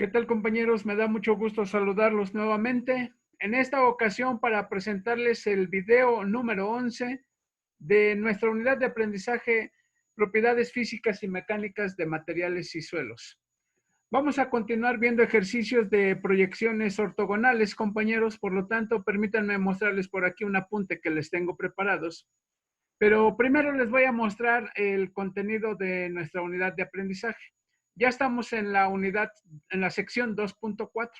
¿Qué tal, compañeros? Me da mucho gusto saludarlos nuevamente. En esta ocasión para presentarles el video número 11 de nuestra unidad de aprendizaje Propiedades Físicas y Mecánicas de Materiales y Suelos. Vamos a continuar viendo ejercicios de proyecciones ortogonales, compañeros. Por lo tanto, permítanme mostrarles por aquí un apunte que les tengo preparados. Pero primero les voy a mostrar el contenido de nuestra unidad de aprendizaje. Ya estamos en la sección 2.4,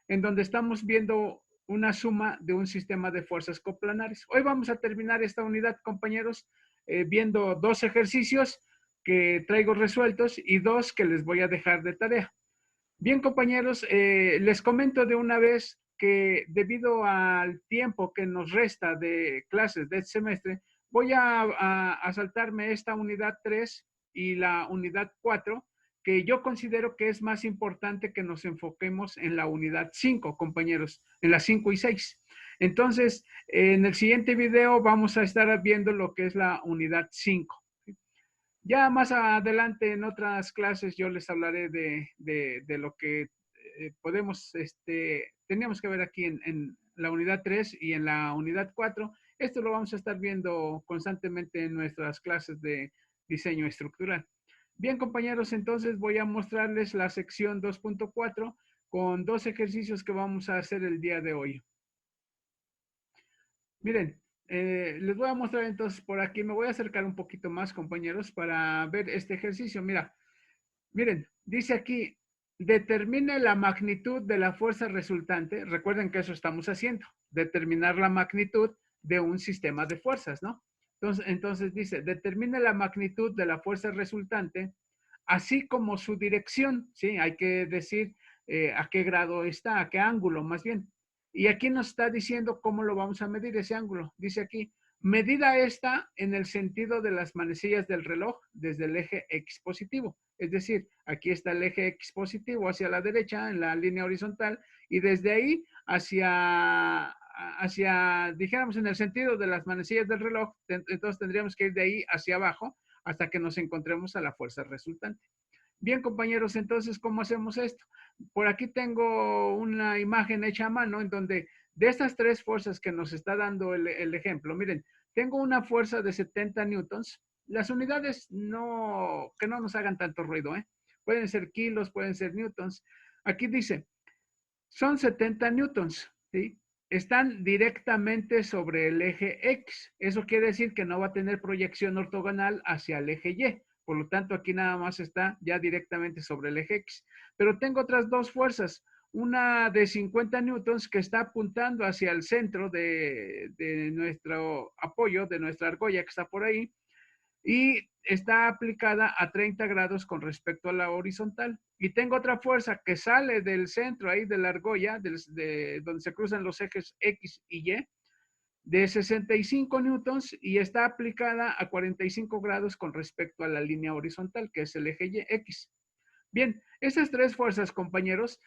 en donde estamos viendo una suma de un sistema de fuerzas coplanares. Hoy vamos a terminar esta unidad, compañeros, viendo dos ejercicios que traigo resueltos y dos que les voy a dejar de tarea. Bien, compañeros, les comento de una vez que debido al tiempo que nos resta de clases de este semestre, voy a saltarme esta unidad 3 y la unidad 4, que yo considero que es más importante que nos enfoquemos en la unidad 5, compañeros, en las 5 y 6. Entonces, en el siguiente video vamos a estar viendo lo que es la unidad 5. Ya más adelante en otras clases yo les hablaré de lo que teníamos que ver aquí en la unidad 3 y en la unidad 4. Esto lo vamos a estar viendo constantemente en nuestras clases de diseño estructural. Bien, compañeros, entonces voy a mostrarles la sección 2.4 con dos ejercicios que vamos a hacer el día de hoy. Miren, les voy a mostrar entonces por aquí, me voy a acercar un poquito más, compañeros, para ver este ejercicio. Miren, dice aquí, determine la magnitud de la fuerza resultante. Recuerden que eso estamos haciendo, determinar la magnitud de un sistema de fuerzas, ¿no? Entonces dice, determine la magnitud de la fuerza resultante, así como su dirección, ¿sí? Hay que decir a qué grado está, a qué ángulo más bien. Y aquí nos está diciendo cómo lo vamos a medir ese ángulo. Dice aquí, medida esta en el sentido de las manecillas del reloj desde el eje X positivo. Es decir, aquí está el eje X positivo hacia la derecha en la línea horizontal y desde ahí dijéramos, en el sentido de las manecillas del reloj, entonces tendríamos que ir de ahí hacia abajo hasta que nos encontremos a la fuerza resultante. Bien, compañeros, entonces, ¿cómo hacemos esto? Por aquí tengo una imagen hecha a mano en donde de estas tres fuerzas que nos está dando el ejemplo, miren, tengo una fuerza de 70 newtons. Las unidades que no nos hagan tanto ruido, ¿eh? Pueden ser kilos, pueden ser newtons. Aquí dice, son 70 newtons, ¿sí? Están directamente sobre el eje X. Eso quiere decir que no va a tener proyección ortogonal hacia el eje Y. Por lo tanto, aquí nada más está ya directamente sobre el eje X. Pero tengo otras dos fuerzas. Una de 50 newtons que está apuntando hacia el centro de nuestro apoyo, de nuestra argolla que está por ahí, y está aplicada a 30 grados con respecto a la horizontal. Y tengo otra fuerza que sale del centro ahí de la argolla, de donde se cruzan los ejes X y Y, de 65 newtons y está aplicada a 45 grados con respecto a la línea horizontal, que es el eje Y, X. Bien, esas tres fuerzas, compañeros,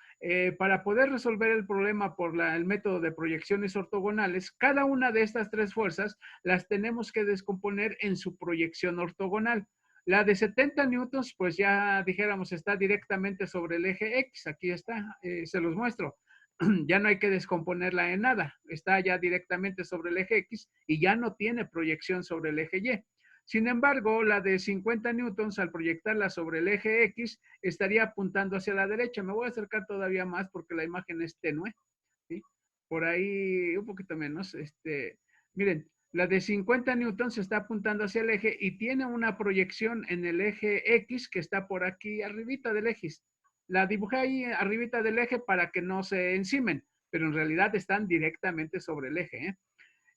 para poder resolver el problema por el método de proyecciones ortogonales, cada una de estas tres fuerzas las tenemos que descomponer en su proyección ortogonal. La de 70 newtons, pues ya dijéramos, está directamente sobre el eje X. Aquí está, se los muestro. Ya no hay que descomponerla en nada. Está ya directamente sobre el eje X y ya no tiene proyección sobre el eje Y. Sin embargo, la de 50 newtons, al proyectarla sobre el eje X, estaría apuntando hacia la derecha. Me voy a acercar todavía más porque la imagen es tenue, ¿sí? Por ahí un poquito menos. Miren, la de 50 newtons está apuntando hacia el eje y tiene una proyección en el eje X que está por aquí arribita del eje. La dibujé ahí arribita del eje para que no se encimen, pero en realidad están directamente sobre el eje, ¿eh?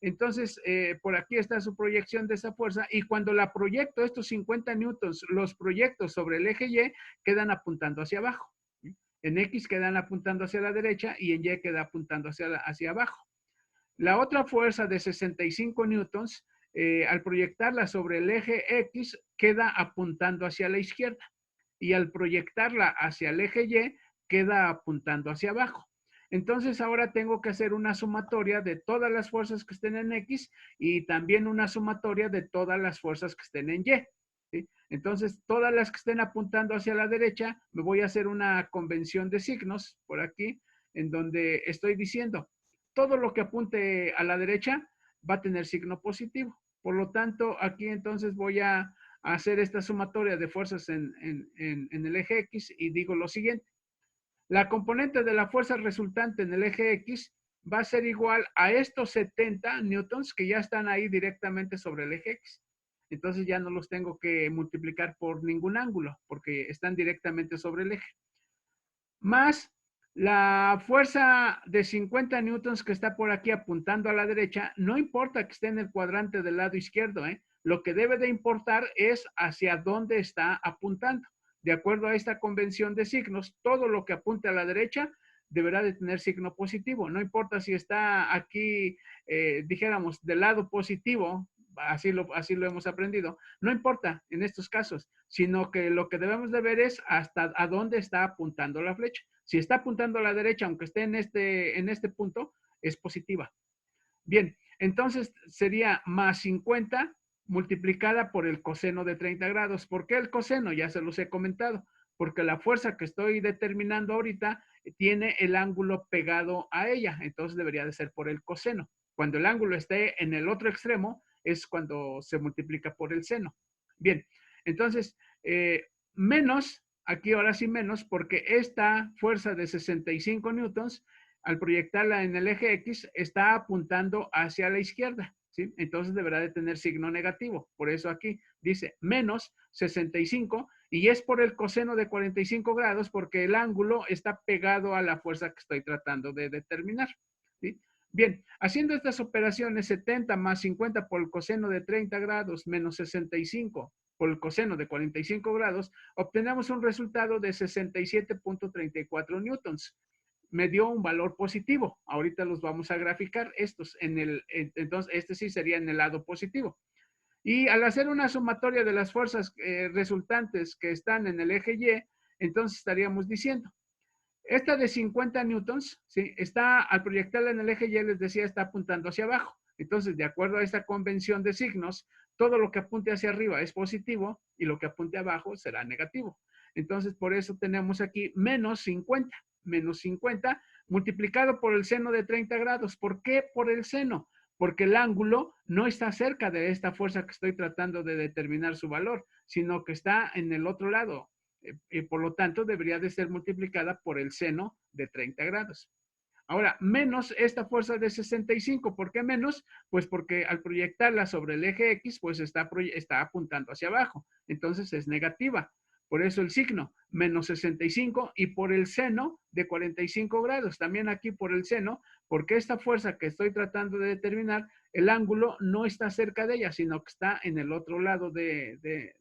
Entonces, por aquí está su proyección de esa fuerza y cuando la proyecto, estos 50 newtons, los proyectos sobre el eje Y, quedan apuntando hacia abajo. ¿Sí? En X quedan apuntando hacia la derecha y en Y queda apuntando hacia abajo. La otra fuerza de 65 newtons, al proyectarla sobre el eje X, queda apuntando hacia la izquierda y al proyectarla hacia el eje Y, queda apuntando hacia abajo. Entonces ahora tengo que hacer una sumatoria de todas las fuerzas que estén en X y también una sumatoria de todas las fuerzas que estén en Y. ¿Sí? Entonces, todas las que estén apuntando hacia la derecha, me voy a hacer una convención de signos por aquí, en donde estoy diciendo, todo lo que apunte a la derecha va a tener signo positivo. Por lo tanto, aquí entonces voy a hacer esta sumatoria de fuerzas en el eje X y digo lo siguiente. La componente de la fuerza resultante en el eje X va a ser igual a estos 70 newtons que ya están ahí directamente sobre el eje X. Entonces ya no los tengo que multiplicar por ningún ángulo porque están directamente sobre el eje. Más la fuerza de 50 newtons que está por aquí apuntando a la derecha, no importa que esté en el cuadrante del lado izquierdo, lo que debe de importar es hacia dónde está apuntando. De acuerdo a esta convención de signos, todo lo que apunte a la derecha deberá de tener signo positivo. No importa si está aquí, dijéramos, del lado positivo, así lo hemos aprendido, no importa en estos casos, sino que lo que debemos de ver es hasta a dónde está apuntando la flecha. Si está apuntando a la derecha, aunque esté en este punto, es positiva. Bien, entonces sería más 50 multiplicada por el coseno de 30 grados. ¿Por qué el coseno? Ya se los he comentado. Porque la fuerza que estoy determinando ahorita tiene el ángulo pegado a ella. Entonces debería de ser por el coseno. Cuando el ángulo esté en el otro extremo, es cuando se multiplica por el seno. Bien, entonces, menos, aquí ahora sí menos, porque esta fuerza de 65 newtons al proyectarla en el eje X, está apuntando hacia la izquierda, ¿sí? Entonces deberá de tener signo negativo. Por eso aquí dice menos 65 y es por el coseno de 45 grados porque el ángulo está pegado a la fuerza que estoy tratando de determinar, ¿sí? Bien, haciendo estas operaciones, 70 más 50 por el coseno de 30 grados menos 65 por el coseno de 45 grados, obtenemos un resultado de 67.34 newtons. Me dio un valor positivo. Ahorita los vamos a graficar estos entonces este sí sería en el lado positivo. Y al hacer una sumatoria de las fuerzas resultantes que están en el eje Y, entonces estaríamos diciendo, esta de 50 newtons, ¿sí? Está al proyectarla en el eje Y, les decía, está apuntando hacia abajo. Entonces, de acuerdo a esta convención de signos, todo lo que apunte hacia arriba es positivo y lo que apunte abajo será negativo. Entonces, por eso tenemos aquí menos 50 multiplicado por el seno de 30 grados. ¿Por qué por el seno? Porque el ángulo no está cerca de esta fuerza que estoy tratando de determinar su valor, sino que está en el otro lado. Por lo tanto, debería de ser multiplicada por el seno de 30 grados. Ahora, menos esta fuerza de 65. ¿Por qué menos? Pues porque al proyectarla sobre el eje X, pues está apuntando hacia abajo. Entonces es negativa. Por eso el signo, menos 65 y por el seno de 45 grados. También aquí por el seno, porque esta fuerza que estoy tratando de determinar, el ángulo no está cerca de ella, sino que está en el otro lado del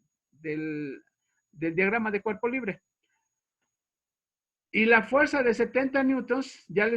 diagrama de cuerpo libre. Y la fuerza de 70 newtons, ya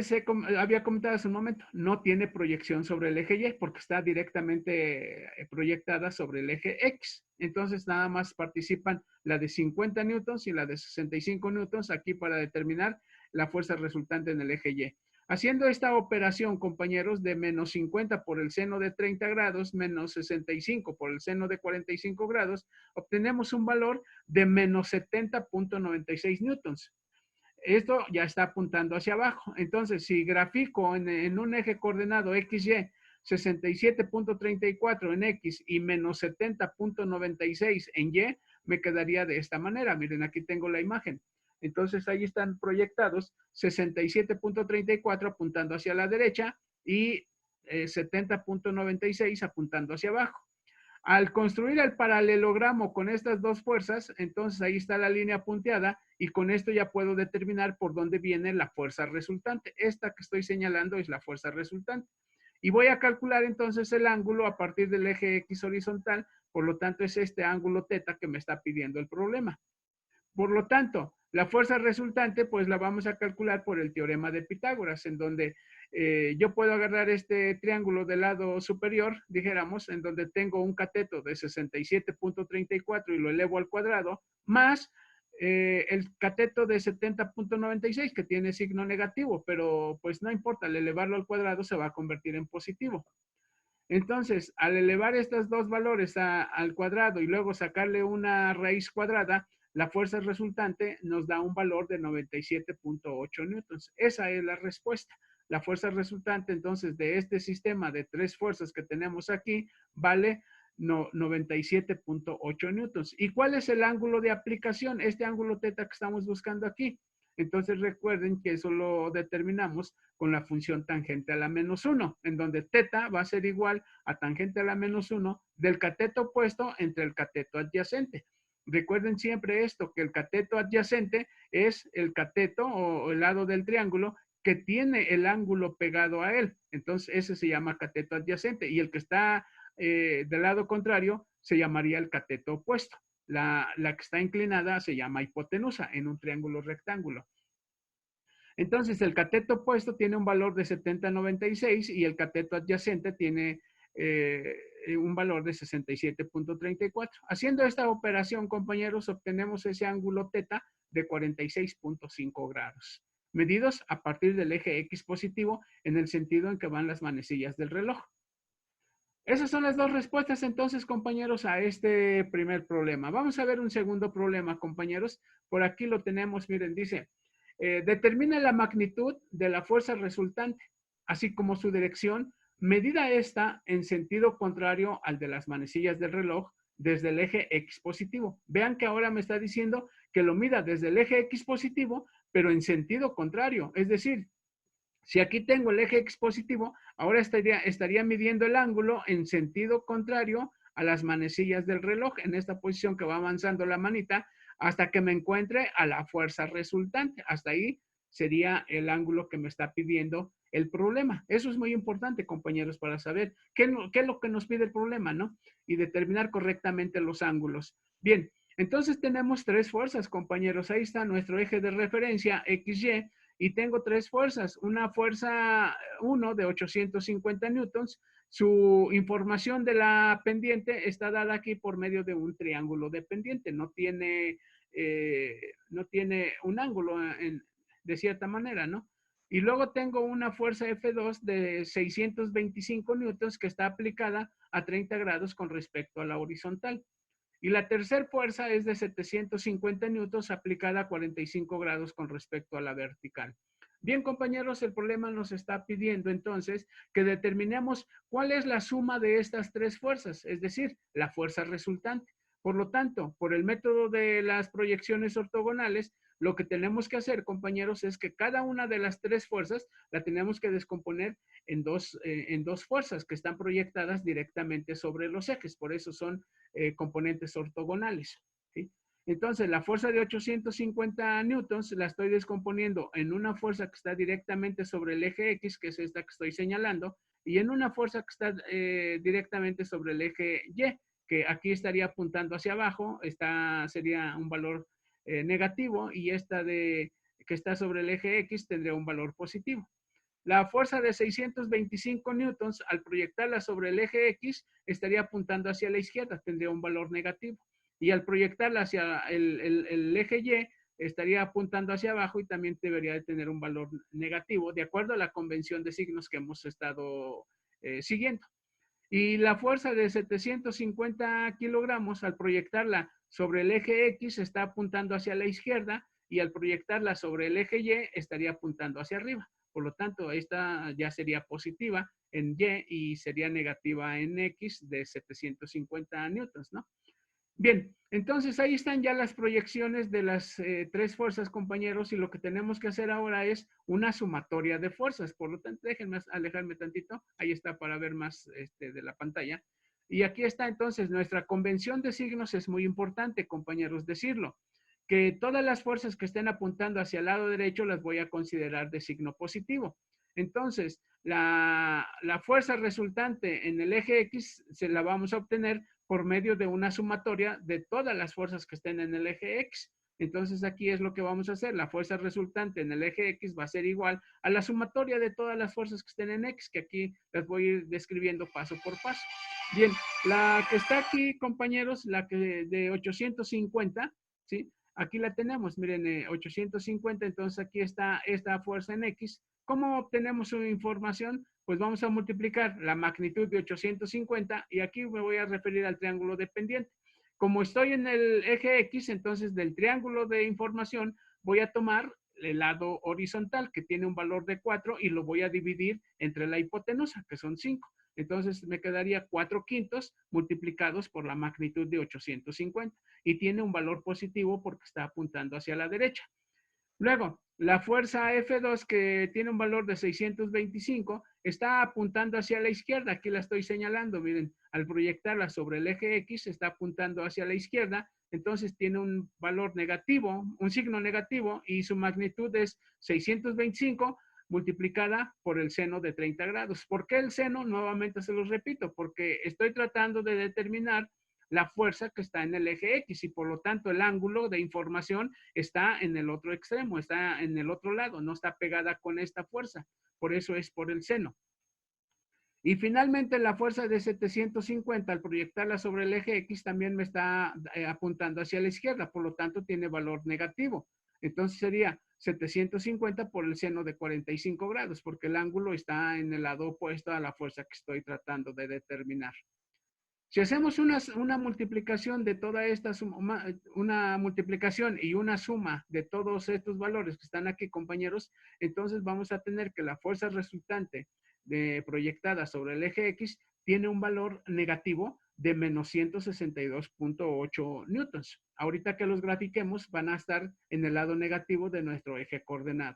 había comentado hace un momento, no tiene proyección sobre el eje Y porque está directamente proyectada sobre el eje X. Entonces nada más participan la de 50 newtons y la de 65 newtons aquí para determinar la fuerza resultante en el eje Y. Haciendo esta operación, compañeros, de menos 50 por el seno de 30 grados, menos 65 por el seno de 45 grados, obtenemos un valor de menos 70.96 newtons. Esto ya está apuntando hacia abajo. Entonces, si grafico en un eje coordenado XY 67.34 en X y menos 70.96 en Y, me quedaría de esta manera. Miren, aquí tengo la imagen. Entonces, ahí están proyectados 67.34 apuntando hacia la derecha y 70.96 apuntando hacia abajo. Al construir el paralelogramo con estas dos fuerzas, entonces ahí está la línea punteada y con esto ya puedo determinar por dónde viene la fuerza resultante. Esta que estoy señalando es la fuerza resultante. Y voy a calcular entonces el ángulo a partir del eje X horizontal, por lo tanto es este ángulo teta que me está pidiendo el problema. Por lo tanto, la fuerza resultante, pues la vamos a calcular por el teorema de Pitágoras, en donde yo puedo agarrar este triángulo del lado superior, dijéramos, en donde tengo un cateto de 67.34 y lo elevo al cuadrado, más el cateto de 70.96 que tiene signo negativo, pero pues no importa, al elevarlo al cuadrado se va a convertir en positivo. Entonces, al elevar estos dos valores al cuadrado y luego sacarle una raíz cuadrada, la fuerza resultante nos da un valor de 97.8 newtons. Esa es la respuesta. La fuerza resultante, entonces, de este sistema de tres fuerzas que tenemos aquí, vale 97.8 newtons. ¿Y cuál es el ángulo de aplicación? Este ángulo teta que estamos buscando aquí. Entonces recuerden que eso lo determinamos con la función tangente a la menos 1, en donde teta va a ser igual a tangente a la menos 1 del cateto opuesto entre el cateto adyacente. Recuerden siempre esto, que el cateto adyacente es el cateto o el lado del triángulo que tiene el ángulo pegado a él. Entonces ese se llama cateto adyacente y el que está del lado contrario se llamaría el cateto opuesto. La que está inclinada se llama hipotenusa en un triángulo rectángulo. Entonces, el cateto opuesto tiene un valor de 70,96 y el cateto adyacente tiene un valor de 67.34. Haciendo esta operación, compañeros, obtenemos ese ángulo teta de 46.5 grados, medidos a partir del eje X positivo en el sentido en que van las manecillas del reloj. Esas son las dos respuestas entonces, compañeros, a este primer problema. Vamos a ver un segundo problema, compañeros. Por aquí lo tenemos, miren, dice, determina la magnitud de la fuerza resultante, así como su dirección, medida esta en sentido contrario al de las manecillas del reloj desde el eje X positivo. Vean que ahora me está diciendo que lo mida desde el eje X positivo, pero en sentido contrario, es decir, si aquí tengo el eje X positivo, ahora estaría midiendo el ángulo en sentido contrario a las manecillas del reloj, en esta posición que va avanzando la manita, hasta que me encuentre a la fuerza resultante. Hasta ahí sería el ángulo que me está pidiendo el problema. Eso es muy importante, compañeros, para saber qué es lo que nos pide el problema, ¿no? Y determinar correctamente los ángulos. Bien, entonces tenemos tres fuerzas, compañeros. Ahí está nuestro eje de referencia, XY, y tengo tres fuerzas. Una fuerza 1 de 850 newtons. Su información de la pendiente está dada aquí por medio de un triángulo de pendiente. No tiene un ángulo de cierta manera, ¿no? Y luego tengo una fuerza F2 de 625 newtons que está aplicada a 30 grados con respecto a la horizontal. Y la tercera fuerza es de 750 newtons aplicada a 45 grados con respecto a la vertical. Bien, compañeros, el problema nos está pidiendo entonces que determinemos cuál es la suma de estas tres fuerzas, es decir, la fuerza resultante. Por lo tanto, por el método de las proyecciones ortogonales, lo que tenemos que hacer, compañeros, es que cada una de las tres fuerzas la tenemos que descomponer en dos fuerzas que están proyectadas directamente sobre los ejes. Por eso son componentes ortogonales. ¿Sí? Entonces, la fuerza de 850 newtons la estoy descomponiendo en una fuerza que está directamente sobre el eje X, que es esta que estoy señalando, y en una fuerza que está directamente sobre el eje Y, que aquí estaría apuntando hacia abajo. Esta sería un valor negativo, y esta que está sobre el eje X tendría un valor positivo. La fuerza de 625 newtons, al proyectarla sobre el eje X, estaría apuntando hacia la izquierda, tendría un valor negativo. Y al proyectarla hacia el eje Y, estaría apuntando hacia abajo y también debería de tener un valor negativo, de acuerdo a la convención de signos que hemos estado siguiendo. Y la fuerza de 750 kilogramos, al proyectarla sobre el eje X, está apuntando hacia la izquierda, y al proyectarla sobre el eje Y, estaría apuntando hacia arriba. Por lo tanto, esta ya sería positiva en Y y sería negativa en X de 750 newtons, ¿no? Bien, entonces ahí están ya las proyecciones de las tres fuerzas, compañeros, y lo que tenemos que hacer ahora es una sumatoria de fuerzas. Por lo tanto, déjenme alejarme tantito. Ahí está para ver más de la pantalla. Y aquí está entonces nuestra convención de signos. Es muy importante, compañeros, decirlo, que todas las fuerzas que estén apuntando hacia el lado derecho las voy a considerar de signo positivo. Entonces, la fuerza resultante en el eje X se la vamos a obtener por medio de una sumatoria de todas las fuerzas que estén en el eje X. Entonces aquí es lo que vamos a hacer. La fuerza resultante en el eje X va a ser igual a la sumatoria de todas las fuerzas que estén en X, que aquí las voy a ir describiendo paso por paso. Bien, la que está aquí, compañeros, la que de 850, ¿sí? aquí la tenemos, miren, 850, entonces aquí está esta fuerza en X. ¿Cómo obtenemos su información? Pues vamos a multiplicar la magnitud de 850 y aquí me voy a referir al triángulo dependiente. Como estoy en el eje X, entonces del triángulo de información voy a tomar el lado horizontal que tiene un valor de 4 y lo voy a dividir entre la hipotenusa, que son 5. Entonces me quedaría 4 quintos multiplicados por la magnitud de 850 y tiene un valor positivo porque está apuntando hacia la derecha. Luego, la fuerza F2 que tiene un valor de 625 está apuntando hacia la izquierda. Aquí la estoy señalando, miren, al proyectarla sobre el eje X está apuntando hacia la izquierda, entonces tiene un valor negativo, un signo negativo y su magnitud es 625 multiplicada por el seno de 30 grados. ¿Por qué el seno? Nuevamente se los repito, porque estoy tratando de determinar la fuerza que está en el eje X y por lo tanto el ángulo de información está en el otro extremo, está en el otro lado, no está pegada con esta fuerza. Por eso es por el seno. Y finalmente la fuerza de 750 al proyectarla sobre el eje X también me está apuntando hacia la izquierda, por lo tanto tiene valor negativo. Entonces sería 750 por el seno de 45 grados, porque el ángulo está en el lado opuesto a la fuerza que estoy tratando de determinar. Si hacemos una multiplicación de toda esta suma, una multiplicación y una suma de todos estos valores que están aquí, compañeros, entonces vamos a tener que la fuerza resultante proyectada sobre el eje X tiene un valor negativo de menos 162.8 newtons. Ahorita que los grafiquemos van a estar en el lado negativo de nuestro eje coordenado.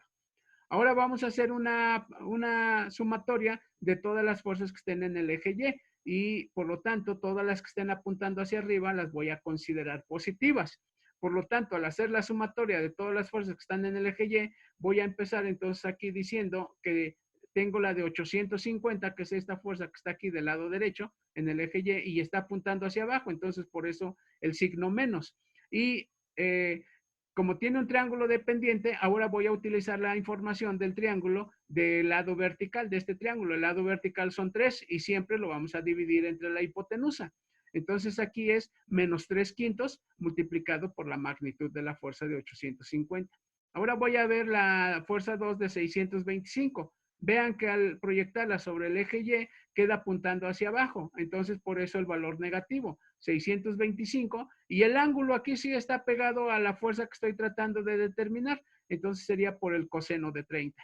Ahora vamos a hacer una sumatoria de todas las fuerzas que estén en el eje Y y por lo tanto todas las que estén apuntando hacia arriba las voy a considerar positivas. Por lo tanto, al hacer la sumatoria de todas las fuerzas que están en el eje Y, voy a empezar entonces aquí diciendo que tengo la de 850, que es esta fuerza que está aquí del lado derecho en el eje Y está apuntando hacia abajo, entonces por eso el signo menos. Y como tiene un triángulo dependiente, ahora voy a utilizar la información del triángulo del lado vertical de este triángulo. El lado vertical son 3 y siempre lo vamos a dividir entre la hipotenusa. Entonces aquí es menos 3 quintos multiplicado por la magnitud de la fuerza de 850. Ahora voy a ver la fuerza 2 de 625. Vean que al proyectarla sobre el eje Y queda apuntando hacia abajo. Entonces por eso el valor negativo. 625 y el ángulo aquí sí está pegado a la fuerza que estoy tratando de determinar, entonces sería por el coseno de 30.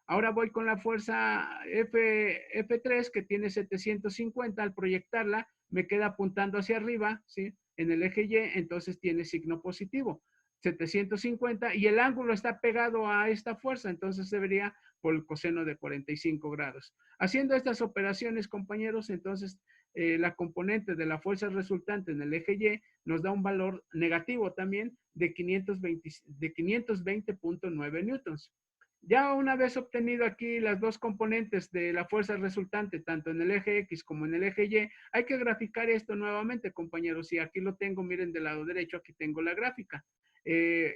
Ahora voy con la fuerza F3 que tiene 750, al proyectarla me queda apuntando hacia arriba, ¿sí? En el eje Y, entonces tiene signo positivo. 750 y el ángulo está pegado a esta fuerza, entonces se vería por el coseno de 45 grados. Haciendo estas operaciones, compañeros, entonces la componente de la fuerza resultante en el eje Y nos da un valor negativo también de 520.9 newtons. Ya una vez obtenido aquí las dos componentes de la fuerza resultante, tanto en el eje X como en el eje Y, hay que graficar esto nuevamente, compañeros. Y aquí lo tengo, miren, del lado derecho, aquí tengo la gráfica.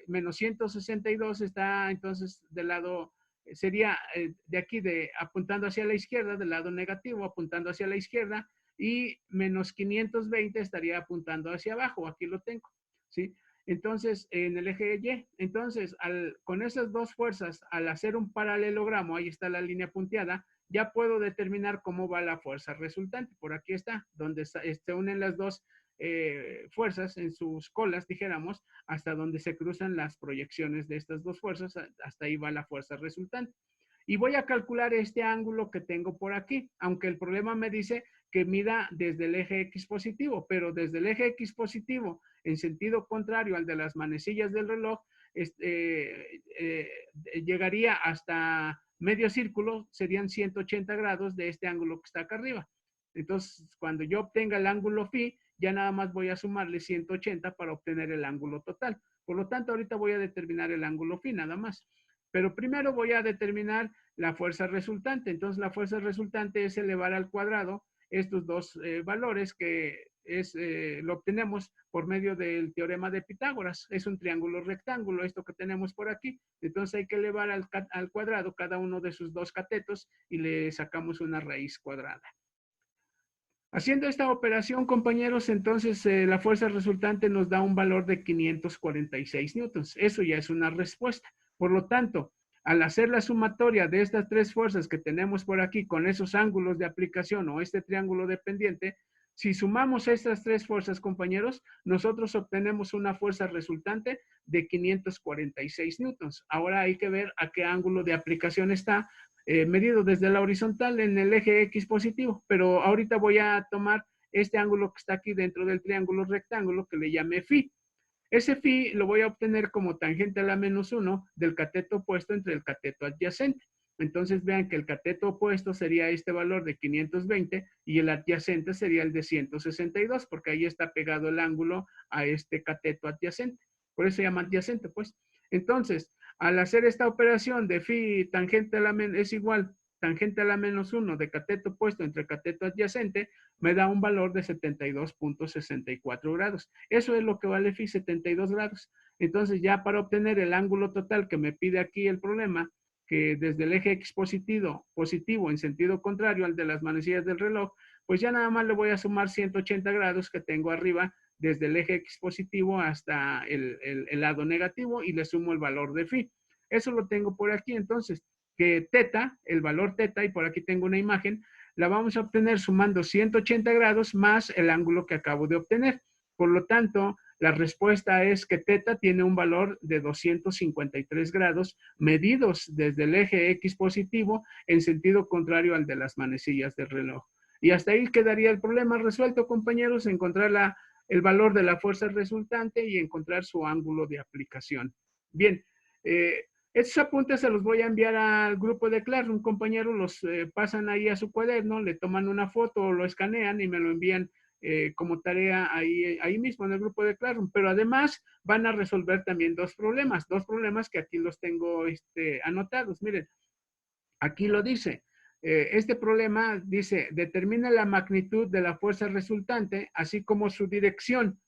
Menos 162 está entonces del lado, sería de aquí apuntando hacia la izquierda, del lado negativo, apuntando hacia la izquierda, y menos 520 estaría apuntando hacia abajo. Aquí lo tengo, ¿sí? Entonces, en el eje Y, entonces, con esas dos fuerzas, al hacer un paralelogramo, ahí está la línea punteada, ya puedo determinar cómo va la fuerza resultante. Por aquí está, donde se unen las dos fuerzas en sus colas, dijéramos, hasta donde se cruzan las proyecciones de estas dos fuerzas, hasta ahí va la fuerza resultante. Y voy a calcular este ángulo que tengo por aquí, aunque el problema me dice que mida desde el eje X positivo, pero desde el eje X positivo en sentido contrario al de las manecillas del reloj, llegaría hasta medio círculo, serían 180 grados de este ángulo que está acá arriba. Entonces, cuando yo obtenga el ángulo phi, ya nada más voy a sumarle 180 para obtener el ángulo total. Por lo tanto, ahorita voy a determinar el ángulo phi nada más. Pero primero voy a determinar la fuerza resultante. Entonces, la fuerza resultante es elevar al cuadrado estos dos valores que lo obtenemos por medio del teorema de Pitágoras. Es un triángulo rectángulo, esto que tenemos por aquí. Entonces hay que elevar al cuadrado cada uno de sus dos catetos y le sacamos una raíz cuadrada. Haciendo esta operación, compañeros, entonces la fuerza resultante nos da un valor de 546 newtons. Eso ya es una respuesta. Por lo tanto, al hacer la sumatoria de estas tres fuerzas que tenemos por aquí con esos ángulos de aplicación o este triángulo dependiente, si sumamos estas tres fuerzas, compañeros, nosotros obtenemos una fuerza resultante de 546 newtons. Ahora hay que ver a qué ángulo de aplicación está medido desde la horizontal en el eje X positivo, pero ahorita voy a tomar este ángulo que está aquí dentro del triángulo rectángulo que le llamé phi. Ese phi lo voy a obtener como tangente a la menos 1 del cateto opuesto entre el cateto adyacente. Entonces vean que el cateto opuesto sería este valor de 520 y el adyacente sería el de 162, porque ahí está pegado el ángulo a este cateto adyacente. Por eso se llama adyacente, pues. Entonces, al hacer esta operación de phi tangente a la es igual tangente a la menos 1 de cateto opuesto entre cateto adyacente, me da un valor de 72.64 grados. Eso es lo que vale phi, 72 grados. Entonces ya para obtener el ángulo total que me pide aquí el problema, que desde el eje X positivo en sentido contrario al de las manecillas del reloj, pues ya nada más le voy a sumar 180 grados que tengo arriba desde el eje X positivo hasta el lado negativo y le sumo el valor de phi. Eso lo tengo por aquí, entonces, que teta, el valor teta, y por aquí tengo una imagen, la vamos a obtener sumando 180 grados más el ángulo que acabo de obtener. Por lo tanto, la respuesta es que teta tiene un valor de 253 grados medidos desde el eje X positivo en sentido contrario al de las manecillas del reloj. Y hasta ahí quedaría el problema resuelto, compañeros, encontrar el valor de la fuerza resultante y encontrar su ángulo de aplicación. Bien, estos apuntes se los voy a enviar al grupo de clase. Un compañero los pasan ahí a su cuaderno, le toman una foto o lo escanean y me lo envían como tarea ahí mismo en el grupo de Classroom. Pero además van a resolver también dos problemas que aquí los tengo anotados. Miren, aquí lo dice. Este problema dice, determina la magnitud de la fuerza resultante, así como su dirección,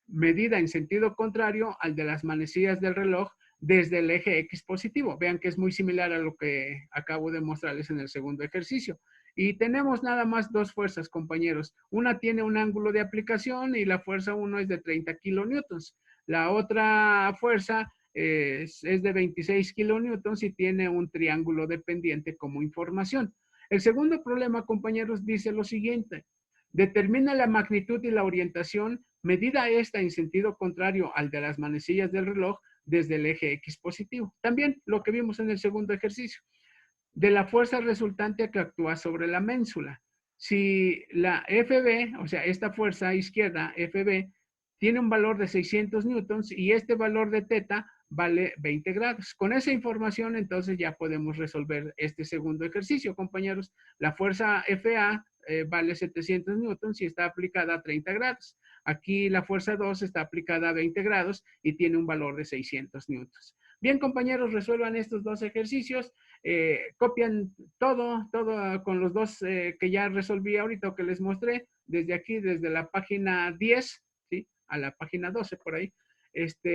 medida en sentido contrario al de las manecillas del reloj desde el eje X positivo. Vean que es muy similar a lo que acabo de mostrarles en el segundo ejercicio. Y tenemos nada más dos fuerzas, compañeros. Una tiene un ángulo de aplicación y la fuerza 1 es de 30 kilonewtons. La otra fuerza es de 26 kilonewtons y tiene un triángulo dependiente como información. El segundo problema, compañeros, dice lo siguiente. Determina la magnitud y la orientación, medida esta en sentido contrario al de las manecillas del reloj desde el eje X positivo. También lo que vimos en el segundo ejercicio. De la fuerza resultante que actúa sobre la ménsula. Si la FB, o sea, esta fuerza izquierda, FB, tiene un valor de 600 newtons y este valor de teta vale 20 grados. Con esa información, entonces ya podemos resolver este segundo ejercicio, compañeros. La fuerza FA vale 700 newtons y está aplicada a 30 grados. Aquí la fuerza 2 está aplicada a 20 grados y tiene un valor de 600 newtons. Bien, compañeros, resuelvan estos dos ejercicios. Copian todo con los dos que ya resolví ahorita o que les mostré, desde aquí, desde la página 10, ¿sí? A la página 12 por ahí.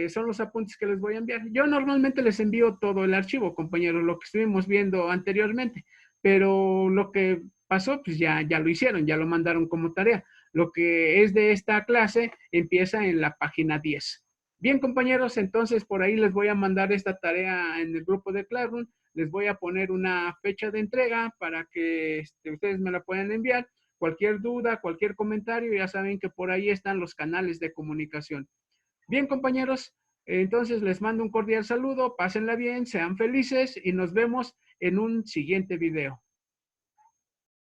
Son los apuntes que les voy a enviar. Yo normalmente les envío todo el archivo, compañeros, lo que estuvimos viendo anteriormente, pero lo que pasó, pues ya lo hicieron, ya lo mandaron como tarea. Lo que es de esta clase empieza en la página 10. Bien, compañeros, entonces por ahí les voy a mandar esta tarea en el grupo de Classroom. Les voy a poner una fecha de entrega para que ustedes me la puedan enviar. Cualquier duda, cualquier comentario, ya saben que por ahí están los canales de comunicación. Bien, compañeros, entonces les mando un cordial saludo, pásenla bien, sean felices y nos vemos en un siguiente video.